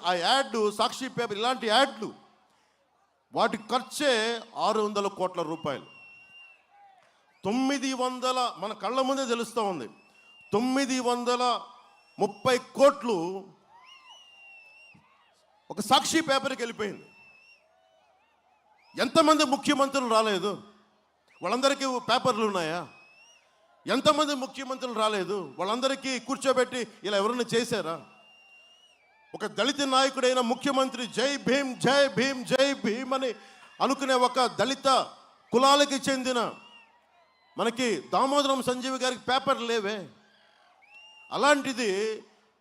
ఆ యాడ్ సాక్షి పేపర్ ఇలాంటి యాడ్లు వాటి ఖర్చే 600 కోట్ల రూపాయలు. 900 మన కళ్ళ ముందే తెలుస్తూ ఉంది. 930 కోట్లు ఒక సాక్షి పేపర్కి వెళ్ళిపోయింది. ఎంతమంది ముఖ్యమంత్రులు రాలేదు? వాళ్ళందరికీ పేపర్లు ఉన్నాయా? ఎంతమంది ముఖ్యమంత్రులు రాలేదు? వాళ్ళందరికీ కూర్చోబెట్టి ఇలా ఎవరైనా చేశారా? ఒక దళిత నాయకుడైన ముఖ్యమంత్రి జై భీమ్ జై భీమ్ జై భీమ్ అని అనుకునే ఒక దళిత కులాలకి చెందిన మనకి దామోదరం సంజీవ్ గారికి పేపర్ లేవే. అలాంటిది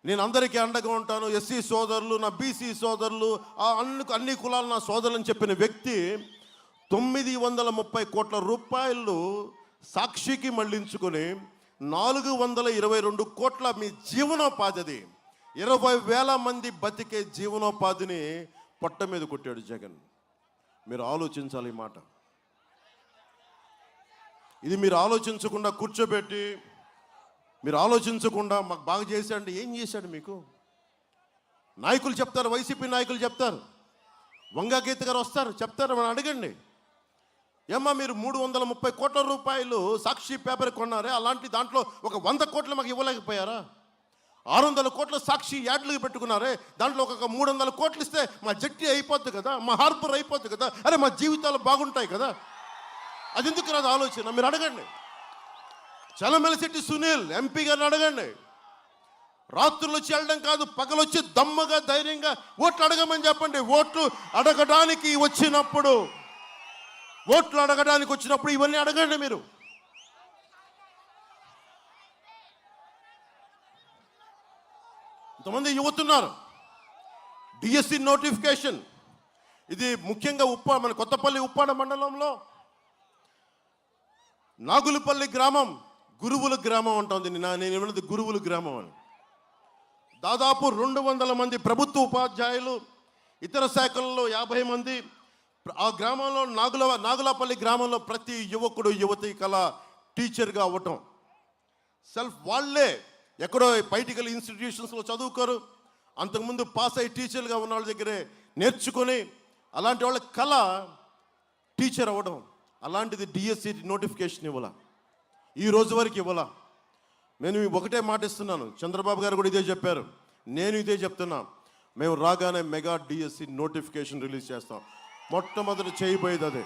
నేను అందరికీ అండగా ఉంటాను, ఎస్సీ సోదరులు, నా బీసీ సోదరులు, అన్ని కులాలు నా సోదరులు అని చెప్పిన వ్యక్తి 930 కోట్ల రూపాయలు సాక్షికి మళ్లించుకొని 422 కోట్ల మీ జీవనోపాధి, 20,000 మంది బతికే జీవనోపాధిని పొట్ట మీద కొట్టాడు జగన్. మీరు ఆలోచించాలి ఈ మాట. ఇది మీరు ఆలోచించకుండా కూర్చోబెట్టి, మీరు ఆలోచించకుండా మాకు బాగా చేశాడు. ఏం చేశాడు మీకు? నాయకులు చెప్తారు, వైసీపీ నాయకులు చెప్తారు, వంగా గీత గారు వస్తారు చెప్తారు, మనం అడగండి. ఏమ్మా మీరు 330 కోట్ల రూపాయలు సాక్షి పేపర్ కొన్నారే, అలాంటి దాంట్లో ఒక 100 కోట్లు మాకు ఇవ్వలేకపోయారా? 600 కోట్ల సాక్షి యాడ్లకు పెట్టుకున్నారే, దాంట్లో ఒక 300 కోట్లు ఇస్తే మా జట్టి అయిపోద్ది కదా, మా హార్బర్ అయిపోద్ది కదా, అరే మా జీవితాలు బాగుంటాయి కదా. అది ఎందుకు రాదు ఆలోచన? మీరు అడగండి. చలమెలశెట్టి సునీల్ ఎంపీ గారిని అడగండి. రాత్రులు వచ్చి వెళ్ళడం కాదు, పగలొచ్చి దమ్మగా ధైర్యంగా ఓట్లు అడగమని చెప్పండి. ఓట్లు అడగడానికి వచ్చినప్పుడు ఇవన్నీ అడగండి మీరు. ఇంతమంది యువతున్నారు. డిఎస్సి నోటిఫికేషన్ ఇది ముఖ్యంగా మన కొత్తపల్లి ఉప్పాడ మండలంలో నాగులపల్లి గ్రామం గురువుల గ్రామం ఉంటుంది. నేను ఏమన్నది గురువుల గ్రామం అని. దాదాపు 200 మంది ప్రభుత్వ ఉపాధ్యాయులు, ఇతర శాఖల్లో 50 మంది. ఆ గ్రామంలో నాగులపల్లి గ్రామంలో ప్రతి యువకుడు యువతి కళ టీచర్గా అవ్వటం. వాళ్ళే ఎక్కడో బయటికల్ ఇన్స్టిట్యూషన్స్లో చదువుకోరు, అంతకుముందు పాస్ అయ్యి టీచర్లుగా ఉన్న వాళ్ళ దగ్గరే నేర్చుకొని అలాంటి వాళ్ళ కళ టీచర్ అవ్వడం. అలాంటిది డిఎస్సి నోటిఫికేషన్ ఇవ్వాల, ఈ రోజు వరకు ఇవ్వాల. నేను ఒకటే మాట ఇస్తున్నాను, చంద్రబాబు గారు కూడా ఇదే చెప్పారు, నేను ఇదే చెప్తున్నా. మేము రాగానే మెగా డిఎస్సి నోటిఫికేషన్ రిలీజ్ చేస్తాం. మొట్టమొదటి చేయబోయేది అదే.